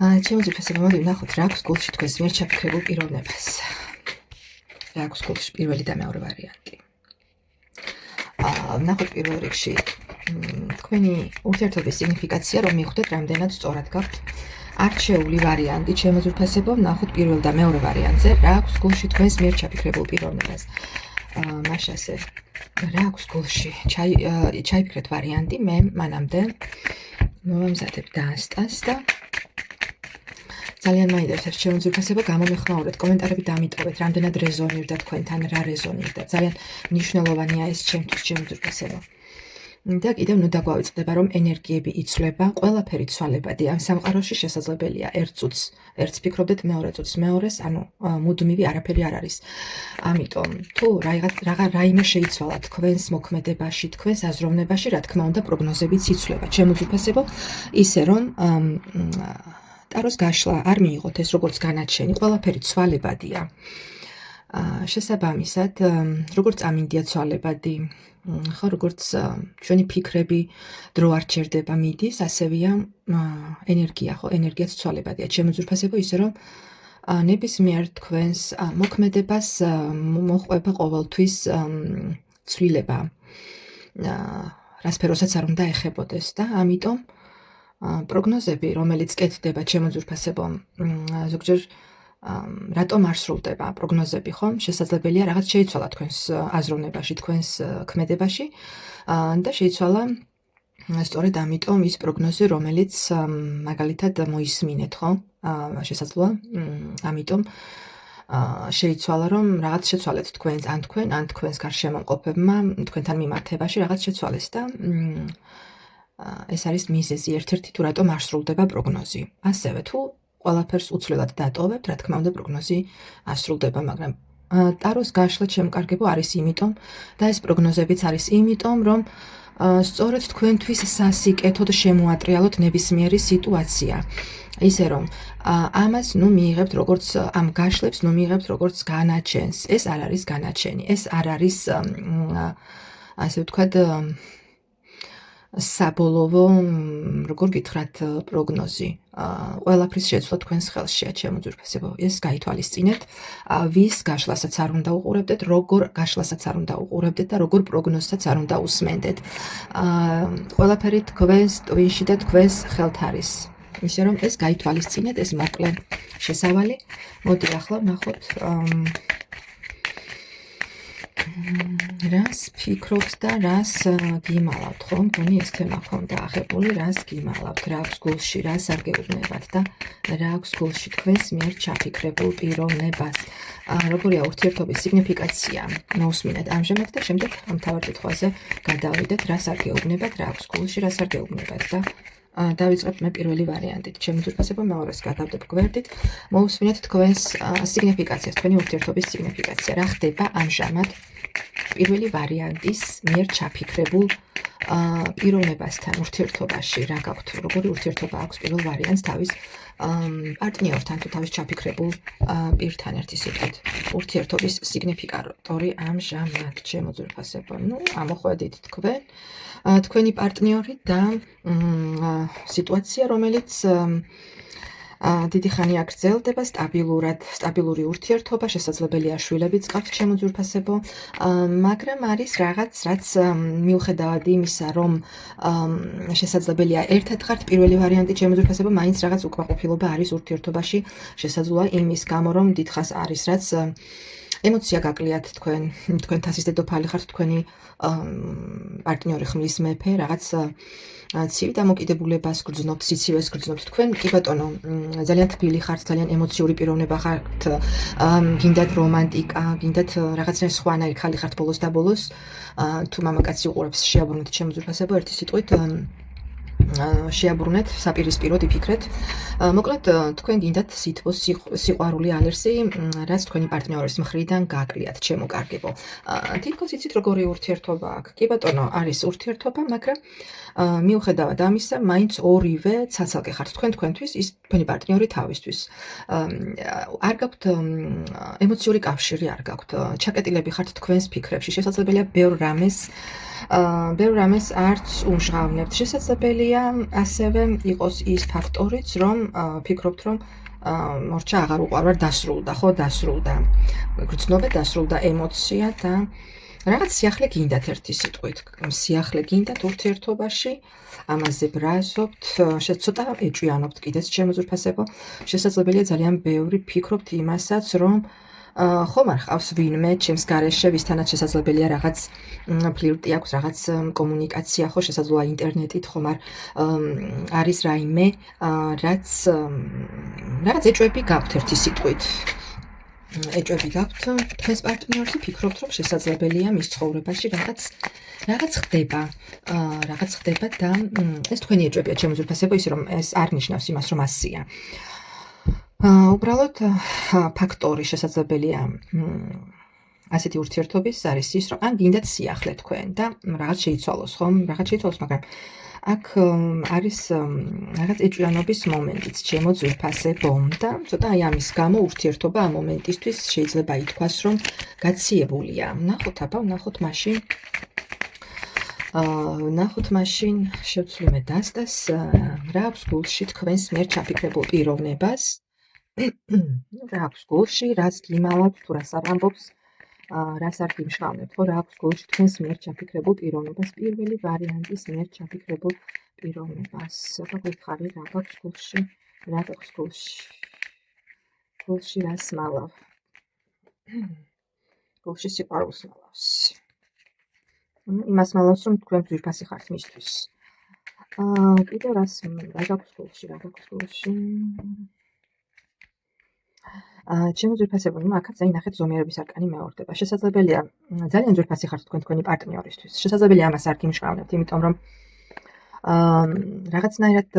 ჩემო ძირფესებო, მოდი ვნახოთ რა აქვს გულში თქვენს მიერ ჩაფიქრებულ პიროვნებას. რა აქვს გულში პირველი და მეორე ვარიანტი. ვნახოთ პირველ რიგში თქვენი ურთიერთობის სიგნიფიკაცია, რომ მიხვდეთ რამდენად სწორად გაქვთ არჩეული ვარიანტი. ჩემო ძირფესებო, ვნახოთ პირველ და მეორე ვარიანტზე რა აქვს გულში თქვენს მიერ ჩაფიქრებულ პიროვნებას. მაშასე რა აქვს გულში ჩაიფიქრეთ ვარიანტი, მე მანამდე მოვამზადებ დაასტას და ძალიან მაინტერესებს ჩემო ძირფესებო, გამომეხმაურეთ, კომენტარები დამიტოვეთ, რამდენად რეზონირდა თქვენთან, რა რეზონირდა. ძალიან მნიშვნელოვანია ეს ჩემთვის, ჩემო ძირფესებო. და კიდევ ნუ დაგვავიწყდება, რომ ენერგიები იცვლება, ყველაფერი ცვალებადი. ამ სამყაროში შესაძლებელია ერთ წუთს ერთს ფიქრობდეთ, მეორე წუთს მეორეს, ანუ მუდმივი არაფერი არ არის. ამიტომ თუ რაიმე შეიცვალა თქვენს მოქმედებაში, თქვენს აზროვნებაში, რა თქმა უნდა, პროგნოზებიც იცვლება. ჩემო ძირფესებო, ისე რომ ტაროს გაშლა არ მიიღოთ ეს როგორც განაჩენი, ყველაფერი ცვალებადია. შესაბამისად, როგორც ამინდია ცვალებადი, ხო, როგორც ჩვენი ფიქრები დრო არ ჩერდება მიდის, ასევეა ენერგია, ხო, ენერგიაც ცვალებადია. ჩემო ძირფესებო, ისე რომ ნებისმიერ თქვენს მოქმედებას მოყვება ყოველთვის ცვლილება, რასფეროსაც არ უნდა ეხებოდეს და ამიტომ პროგნოზები, რომელიც კეთდება, ჩემო ძირფესებო, ზოგჯერ რატომ არ სრულდება პროგნოზები, ხომ? შესაძლებელია რაღაც შეიცვალა თქვენს აზროვნებაში, თქვენს ქმედებაში და შეიცვალა სწორედ ამიტომ ის პროგნოზი, რომელიც მაგალითად მოისმინეთ, ხო? შესაძლოა ამიტომ შეიცვალა, რომ რაღაც შეცვალეთ თქვენს ან თქვენს გარშემოყოფებმა თქვენთან მიმართებაში რაღაც შეცვალეს და ეს არის მიზეზი ერთ-ერთი თუ რატომ არ სრულდება პროგნოზი. ასევე თუ ყველაფერს უცვლელად დატოვებთ, რა თქმა უნდა, პროგნოზი არ სრულდება, მაგრამ ტაროს გაშლა ჩემკარგებო არის იმიტომ და ეს პროგნოზებიც არის იმიტომ, რომ სწორედ თქვენთვის სასიკეთოდ შემოატრიალოთ ნებისმიერი სიტუაცია. ისე რომ ამას ნუ მიიღებთ როგორც ამ გაშლებს ნუ მიიღებთ როგორც განაჩენს. ეს არ არის განაჩენი, ეს არ არის ასე ვთქვათ საბოლოო, როგორ გითხრათ, პროგნოზი. ყველაფრის შეცვლა თქვენს ხელშია, ჩემო ძირფესებო. ეს გაითვალისწინეთ, ვის გაშლასაც არ უნდა უყურებდეთ, როგორ გაშლასაც არ უნდა უყურებდეთ და როგორ პროგნოზსაც არ უნდა უსმენდეთ. ყველაფერი თქვენს ტვინში და თქვენს ხელთ არის. ისე რომ ეს გაითვალისწინეთ, ეს მოკლე შესავალი. მოდი ახლა ვნახოთ რას ფიქრობთ და რას გიმალავთ, ხო? მგონი ეს თემა ხონდა აღებული, რას გიმალავთ, რა აქვს გულში, რას არ გეუბნებათ და რა აქვს გულში თქვენს მიერ ჩაფიქრებულ პიროვნებას. როგორია ურთიერთობის სიგნიფიკაცია, მოусმინეთ ამჟამად და შემდეგ მთავარ კითხვაზე გადავიდეთ, რას არ გეუბნებათ, რა აქვს გულში, რას არ გეუბნებათ და დავიწყებთ მე პირველი ვარიანტით. ჩემო ძირფესებო, მეორეს გადავდებ გვერდით. მოусმინეთ თქვენს სიგნიფიკაციას, თქვენი ურთიერთობის სიგნიფიკაცია. რა ხდება ამჟამად პირველი ვარიანტის მიერ ჩაფიქრებულ პიროვნებასთან ურთიერთობაში, რა გაქვთ, როგორი ურთიერთობა აქვს პირველ ვარიანტს თავის პარტნიორთან თუ თავის ჩაფიქრებულ პირთან, ერთი სიტყვით. ურთიერთობის სიგნიფიკატორი ამჟამად, ჩემო ძირფესებო. ნუ ამოხვედით თქვენი პარტნიორი და სიტუაცია, რომელიც დიდი ხანი აქ გრძელდება, სტაბილური ურთიერთობა, შესაძლებელია შვილებიც გყავთ, ჩემო ძირფესებო, მაგრამ არის რაღაც, რაც მიუხედავად იმისა, რომ შესაძლებელია ერთად ხართ, პირველი ვარიანტი, ჩემო ძირფესებო, მაინც რაღაც უკმაყოფილება არის ურთიერთობაში, შესაძლოა იმის გამო, რომ დიდხანს არის, რაც ემოცია გაკლიათ თქვენ თასის დედოფალი ხართ, თქვენი პარტნიორი ხმლის მეფე, რაღაც ცივი დამოკიდებულებას გრძნობთ, სიცივეს გრძნობთ. თქვენ კი ბატონო, ძალიან თბილი ხართ, ძალიან ემოციური პიროვნება ხართ, გინდათ რომანტიკა, გინდათ რაღაცნაირი სხვანაირი ხალი ხართ ბოლოს და ბოლოს, თუ მამაკაცი უყურებს, შეაბრუნეთ, ჩემო ძირფესებო, ერთი სიტყვით შეაბრუნეთ, საპირისპიროდ იფიქრეთ. მოკლედ, თქვენ გინდათ სითბო, სიყვარული, ალერსი, რაც თქვენი პარტნიორის მხრიდან გაკლიათ, ჩემო კარგებო. თითქოს იცით, როგორი ურთიერთობა აქვს. კი ბატონო, არის ურთიერთობა, მაგრამ მიუხედავად ამისა, მაინც ორივე ცალ-ცალკე ხართ თქვენთვის, ის თქვენი პარტნიორი თავისთვის. არ გაქვთ ემოციური კავშირი, არ გაქვთ, ჩაკეტილები ხართ თქვენს ფიქრებში. შესაძლებელია ბევრ რამეს არც უმჟღავნებთ. შესაძლებელია ასევე იყოს ის ფაქტორიც, რომ ფიქრობთ, რომ მორჩა აღარ უყვარვარ, დასრულდა, ხო, დასრულდა. გრძნობა, დასრულდა ემოცია და რაღაც სიახლე გინდათ ერთი სიტყვით. სიახლე გინდათ ურთიერთობაში, ამაზე ბრაზობთ, ცოტა ეჭვიანობთ კიდეც ჩემო ძვირფასებო. შესაძლებელია ძალიან ბევრი ფიქრობთ იმასაც, რომ ხომ არ ჰყავს ვინმე ჩემს გარეშე, ვისთანაც შესაძლებელია რაღაც ფლირტი აქვს, რაღაც კომუნიკაცია, ხო, შესაძლოა ინტერნეტით, ხომ არ არის რაიმე, რაღაც ეჭვები გაქვთ ერთი სიტყვით. ეჭვები გაქვთ თქვენს პარტნიორზე, ფიქრობთ, რომ შესაძლებელია მის ცხოვრებაში რაღაც ხდება, და ეს თქვენი ეჭვებია ჩემო ძვირფასებო, ისე რომ ეს არ ნიშნავს იმას, რომ ასია. უბრალოდ ფაქტორი შესაძლებელია ასეთი ურთიერთობის არის ის, რომ ან გინდათ სიახლე თქვენ და რაღაც შეიცვალოს, ხომ? რაღაც შეიცვალოს, მაგრამ აქ არის რაღაც ეჭვიანობის მომენტიც ჩემო ძვირფასებო და ცოტა აი ამის გამო ურთიერთობა ამ მომენტისთვის შეიძლება ითქვას, რომ გაციებულია. ნახოთ მაშინ შევცვლომე დასტას რა აქვს გულში თქვენს მიერ ჩაფიქრებულ პიროვნებას. რა აქვს გულში, რას გიმალავთ, თუ რას არ ამბობს, რას არ გიმშრალნებთ, ხო, რა აქვს გულში თქვენს მიერ ჩაფიქრებულ პიროვნებას, პირველი ვარიანტის მიერ ჩაფიქრებულ პიროვნებას. გითხარი, რა გაქვს გულში, რა გაქვს გულში რას მალავ, გულში სიყვარულს მალავს, იმას მალავს, რომ თქვენ ძვირფასი ხართ მისთვის. კიდევ რა გაქვს გულში, ჩემო ძვირფასებო, აქაც ნახეთ ზომიერების არკანი მეორდება. შესაძლებელია ძალიან ძვირფასი ხართ თქვენი პარტნიორისთვის. შესაძლებელია ამას არ გიმშრალნებთ, იმიტომ რომ რაღაცნაირად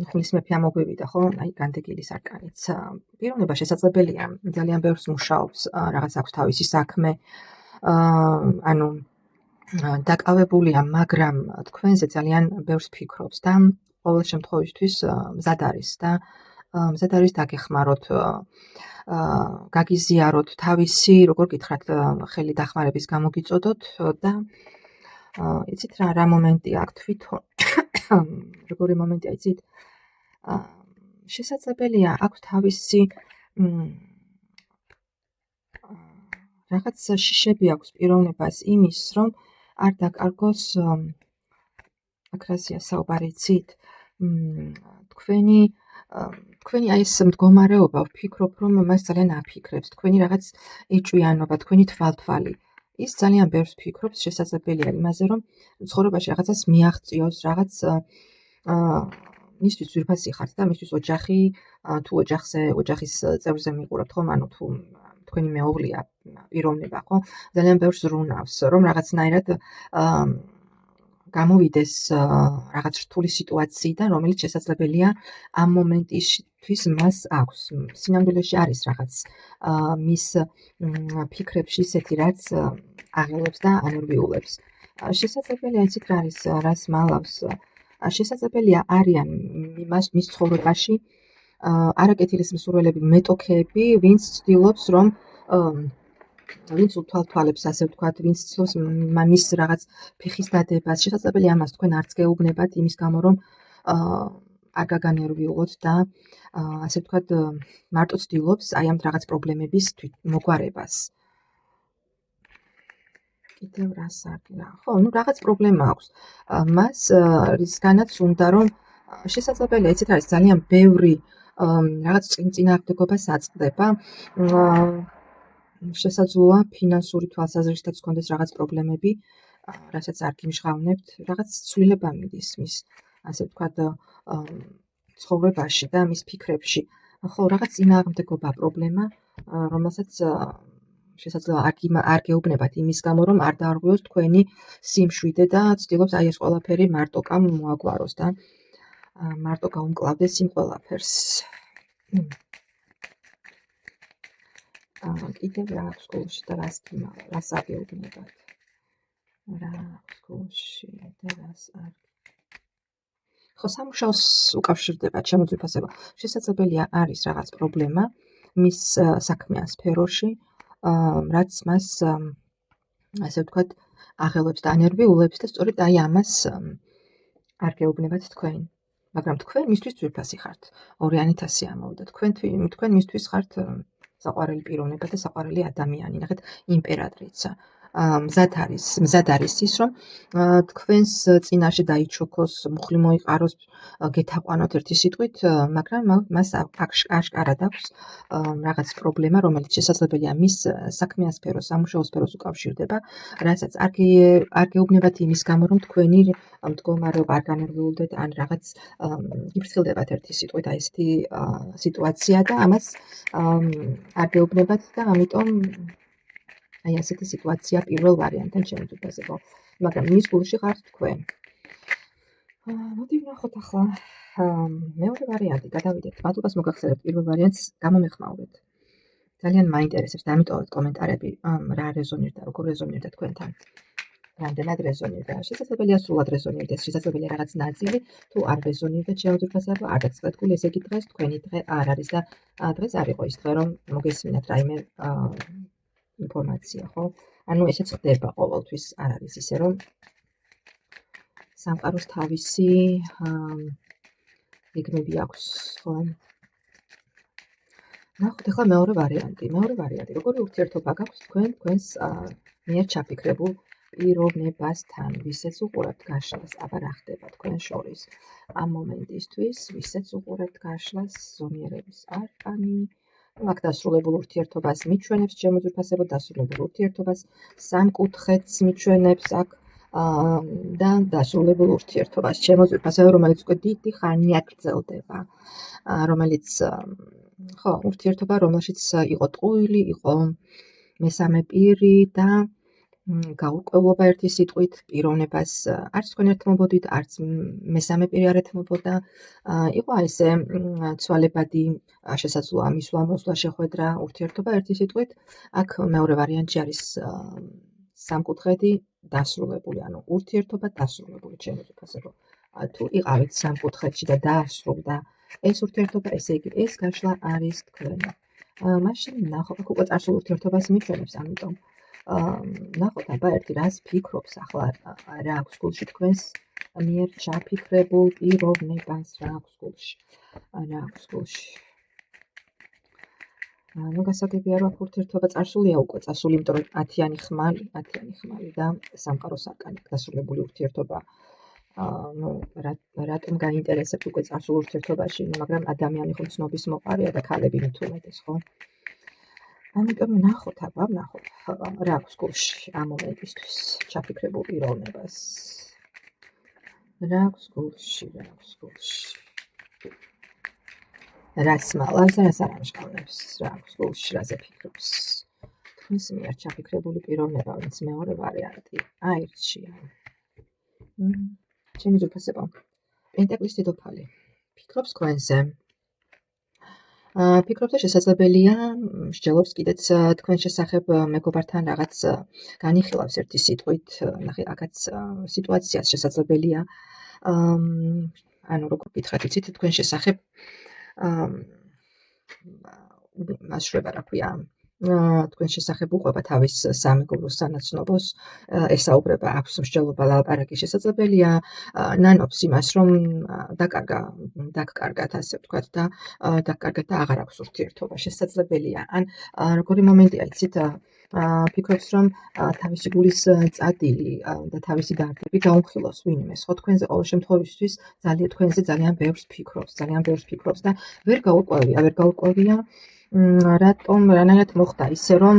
ხმლის მეფე ამოგვივიდა, ხო? აი განდეგილის არკანიც. პიროვნება შესაძლებელია ძალიან ბევრს მუშაობს, რაღაც აქვს თავისი საქმე, ანუ დაკავებულია, მაგრამ თქვენზე ძალიან ბევრს ფიქრობს და ყოველ შემთხვევისთვის მზად არის დაგეხმაროთ, გაგიზიაროთ თავისი, როგორ გითხრათ, ხელი დახმარების გამოგიწოდოთ და იცით რა მომენტია აქ თვითონ, როგორი მომენტია, იცით, შესაძლებელია აქვს თავისი რაღაც შიშები აქვს პიროვნებას იმის, რომ არ დაკარგოს, აქ რაზეა საუბარი, იცით, თქვენი აი ეს მდგომარეობა, ვფიქრობ, რომ მას ძალიან აფიქრებს, თქვენი რაღაც ეჭვიანობა, თქვენი თვალთვალი. ის ძალიან ბევრს ფიქრობს, შესაძლებელია იმაზე, რომ ცხოვრებაში რაღაცას მიაღწიოს, რაღაც მისთვის ძვირფასი ხართ და მისთვის ოჯახი, თუ ოჯახის წევრზე მიყურებთ, ხომ, ანუ თუ თქვენი მეუღლეა პიროვნება, ხო, ძალიან ბევრს ზრუნავს, რომ რაღაცნაირად გამოვიდეს რაღაც რთული სიტუაციიდან, რომელიც შესაძლებელია ამ მომენტისთვის მას აქვს. სინამდვილეში არის რაღაც მის ფიქრებში ისეთი, რაც აღელვებს და ანერვიულებს. შესაძლებელია იცით რა არის, რას მალავს, შესაძლებელია არიან მის ცხოვრებაში არაკეთილის მსურველები, მეტოქეები, ვინც ცდილობს, რომ ვინც უთვალთვალებს, ასე ვთქვათ, ვინც ცდილობს მის რაღაც ფეხის დადებას. შესაძლებელია ამას თქვენ არც გეუბნებათ იმის გამო, რომ არ გაგანერვიულოთ და ასე ვთქვათ, მარტო ცდილობს აი ამ რაღაც პრობლემების მოგვარებას. კიდევ რას არგია? ხო, რაღაც პრობლემა აქვს. მას რისგანაც უნდა, რომ შესაძლებელია, იცით, არის ძალიან ბევრი რაღაც წინააღმდეგობას აწყდება. შესაძლოა ფინანსური თვალსაზრისითაც გქონდეს რაღაც პრობლემები, რასაც არ გიმჟღავნებთ, რაღაც ცვლილება მიდის მის, ასე ვთქვათ, ცხოვრებაში და მის ფიქრებში. ხო, რაღაც წინააღმდეგობა პრობლემა, რომელსაც შესაძლოა არ გეუბნებათ იმის გამო, რომ არ დაარღვიოს თქვენი სიმშვიდე და ცდილობს აი ეს ყველაფერი მარტოკამ მოაგვაროს და მარტო გაუმკლავდეს იმ ყველაფერს. კიდევ რა აქვს გულში და რას გიმალავ, რას აგეუბნებათ? რა აქვს გულში და რას არ ხო, სამუშაოს უკავშირდება ჩემო ძვირფასებო. შესაძლებელია არის რაღაც პრობლემა მის საქმიან სფეროში, რაც მას ასე ვთქვათ, აღელვებს და ანერვიულებს და სწორედ აი ამას არ გეუბნებათ თქვენ. მაგრამ თქვენ მისთვის ძვირფასი ხართ. ორიანით ასე ამოვიდა. თქვენ მისთვის ხართ საყვარელი პიროვნება და საყვარელი ადამიანი. ნახეთ, იმპერატრიცა. მზად არის ის, რომ თქვენს წინაშე დაიჩოქოს, მუხლი მოიყაროს, გეთაყვანოთ ერთი სიტყვით, მაგრამ მას აშკარად აქვს რაღაც პრობლემა, რომელიც შესაძლებელია მის საქმიან სფეროს, სამუშაო სფეროს უკავშირდება, რასაც არ გეუბნებათ იმის გამო, რომ თქვენი მდგომარეობა არ განერვიულდეთ, ან რაღაც იფრთხილდებათ ერთი სიტყვით, აი ესეთი სიტუაცია და ამას არ გეუბნებათ და ამიტომ აი ასეთი სიტუაცია პირველ ვარიანტთან ჩემო ძვირფასებო. მაგრამ მის გულში ხართ თქვენ. მოდი ვნახოთ ახლა მეორე ვარიანტი, გადავიდეთ. მადლობას მოგახსენებთ პირველ ვარიანტს გამომეხმაურეთ. ძალიან მაინტერესებს და ამიტომაც კომენტარები რა რეზონირდა, როგორ რეზონირდა თქვენთან. რამდენად რეზონირდა. შესაძლებელია სრულად რეზონირდეს, შესაძლებელია რაღაც ნაწილი, თუ არ რეზონირდა ჩემო ძვირფასებო, არ გაცხრათ გული, ესე იგი დღეს თქვენი დღე არ არის და დღეს არ იყო ის დღე, რომ მოგესმინათ რაიმე ინფორმაცია, ხო? ანუ ესეც ხდება ყოველთვის, არ არის ისე, რომ სამყაროს თავისი რიგები აქვს, ხო? ნახოთ ახლა მეორე ვარიანტი. როგორი ურთიერთობა გაქვთ თქვენს მიერ ჩაფიქრებულ პიროვნებასთან, ვისაც უყურებთ გაშლას, აბა რა ხდება თქვენ შორის ამ მომენტისთვის, ვისაც უყურებთ გაშლას, ზომიერების არკანი, აქ დასრულებულ ურთიერთობას მიჩვენებს ჩემო ძვირფასებო, დასრულებულ ურთიერთობას სამკუთხედს მიჩვენებს აქ და დასრულებულ ურთიერთობას ჩემო ძვირფასებო, რომელიც უკვე დიდი ხანია გრძელდება, რომელიც ხო, ურთიერთობა, რომელშიც იყო ტყუილი, იყო მესამე პირი და გაურკვევლობა ერთი სიტყვით, პიროვნებას არც თქვენ ეთმობოდით, არც მესამე პირი არ ეთმობოდა. იყო ესე ცვალებადი შესაძლოა მისვლა-მოსვლა შეხვედრა, ურთიერთობა ერთი სიტყვით. აქ მეორე ვარიანტი არის სამკუთხედი დასრულებული, ანუ ურთიერთობა დასრულებული ჩემო ძვირფასებო. თუ იყავით სამკუთხედში და დაასრულდა ეს ურთიერთობა, ესე იგი ეს გაშლა არის თქვენი. მაშინ ნახოთ, აქ უკვე წარსულ ურთიერთობას მიჩვენებს, ამიტომ ნახოთ, აბა ერთი რას ფიქრობს ახლა, რა აქვს გულში თქვენს მიერ ჩაფიქრებულ პიროვნებას, რა აქვს გულში. Ну, გასაგებია, რომ ურთიერთობა წარსულია უკვე წასული, იმიტომ რომ 10-იანი ხმალი და სამყაროს არკანი დასრულებული ურთიერთობა. ну, რატომ გაინტერესებთ უკვე წარსულ ურთიერთობაში, მაგრამ ადამიანი ხო ცნობის მოყარია და ქალები მით უმეტეს, ხო? ამიტომ ვნახოთ, რა აქვს გულში ამ მომენტისთვის ჩაფიქრებულ პიროვნებას. რა აქვს გულში. რას მალავს და რას არ ამჟღავნებს, რა აქვს გულში, რაზე ფიქრობს. თქვენს მიერ ჩაფიქრებული პიროვნება, ვინც მეორე ვარიანტი აირჩია. ჩემი ძვირფასებო, პენტაკლის დედოფალი ფიქრობს თქვენზე. ფიქრობს და შესაძლებელია მსჯელობს კიდეც თქვენ შესახებ მეგობართან რაღაც განიხილავს ერთი სიტყვით, ნახე, აქაც სიტუაციას შესაძლებელია ანუ როგორ გითხრათ, იცით, თქვენ შესახებ მასშრება, რა ქვია, თქვენ შესახებ უყვება თავის სამეგობრო სანაცნობოს, ესაუბრება, აქვს მსჯელობა, ლაპარაკი, შესაძლებელია ნანობს იმას, რომ დაგკარგათ, ასე ვთქვათ, და დაგკარგათ და აღარ აქვს ურთიერთობა, შესაძლებელია. ან როგორი მომენტია, იცით, ფიქრობს, რომ თავისი გულის წადილი და თავისი დარდები გაუმხილოს ვინმეს, ხო, თქვენზე ყოველ შემთხვევისთვის თქვენზე ძალიან ბევრს ფიქრობს და ვერ გაურკვევია რატომ რანაირად მოხდა ისე, რომ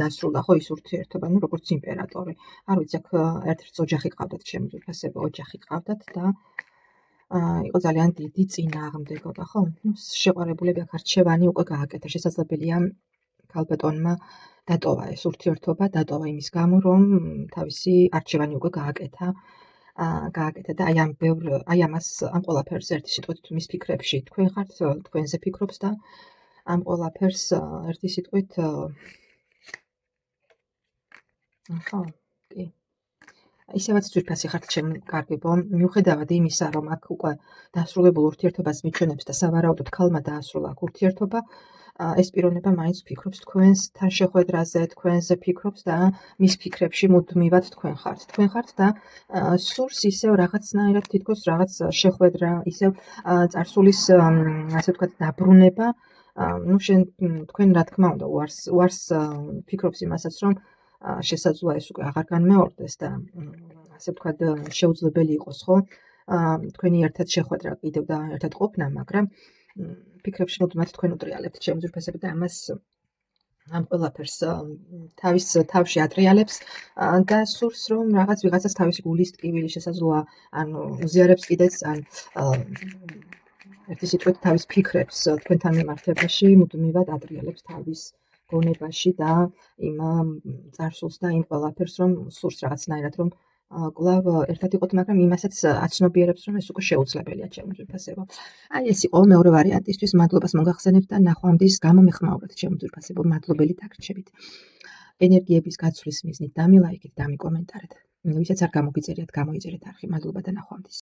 დასრულდა ხო ის ურთიერთობა, ну, როგორც იმპერატორი. არ ვიცი, აქ ერთ-ერთ ოჯახი ყავდათ, ჩემო ძვირფასებო, ოჯახი ყავდათ და იყო ძალიან დიდი წინააღმდეგობა, ხო? შეყვარებულები აქ არჩევანი უკვე გააკეთა, შესაძლებელია ქალბატონმა დატოვა ეს ურთიერთობა, დატოვა იმის გამო, რომ თავისი არჩევანი უკვე გააკეთა და აი ამას ამ ყველაფერს ერთი სიტყვით მის ფიქრებში თქვენ ხართ, თქვენზე ფიქრობს და ამ ყველაფერს ერთი სიტყვით ხო, კი. ისევაც ძვირფასი ხართ ჩემკარგებო, მიუხედავად იმისა, რომ აქ უკვე დასრულებულ ურთიერთობას მიჩვენებს და სავარაუდოდ ქალმა დაასრულა აქ ურთიერთობა, ეს პიროვნება მაინც ფიქრობს თქვენთან შეხვედრაზე, თქვენზე ფიქრობს და მის ფიქრებში მუდმივად თქვენ ხართ. თქვენ ხართ და სურს ისევ რაღაცნაირად თითქოს რაღაც შეხვედრა, ისევ წარსულის ასე ვთქვათ დაბრუნება. თქვენ რა თქმა უნდა უარს ფიქრობს იმასაც, რომ შესაძლოა ეს უკვე აღარ განმეორდეს და ასე ვთქვათ შეუძლებელი იყოს ხო თქვენი ერთად შეხვედრა კიდევ და ერთად ყოფნა, მაგრამ ფიქრებში მუდმივად თქვენ უტრიალებთ ჩემი ძვირფასები და ამ ყველაფერს თავის თავში ატრიალებს და სურს რომ რაღაც ვიღაცას თავისი გულის ტკივილი შესაძლოა ან უზიარებს კიდეც ან ერთი სიტყვით თავის ფიქრებს თქვენთან მიმართებაში მუდმივად ატრიალებს თავის გონებაში და იმ წარსულს და იმ ყველაფერს რომ სურს რაღაცნაირად რომ კვლავ ერთად იყოთ, მაგრამ იმასაც აცნობიერებს, რომ ეს უკვე შეუძლებელია ჩემი ძვირფასებო. აი ეს იყო მეორე ვარიანტისთვის, მადლობას მოგახსენებთ და ნახვამდის გამომეხმაურეთ ჩემი ძვირფასებო, მადლობელი დაგრჩებით. ენერგიების გაცვლის მიზნით დამილაიქეთ, დამიკომენტარეთ. ვისაც არ გამოგიწერიათ, გამოიწერეთ არხი. მადლობა და ნახვამდის.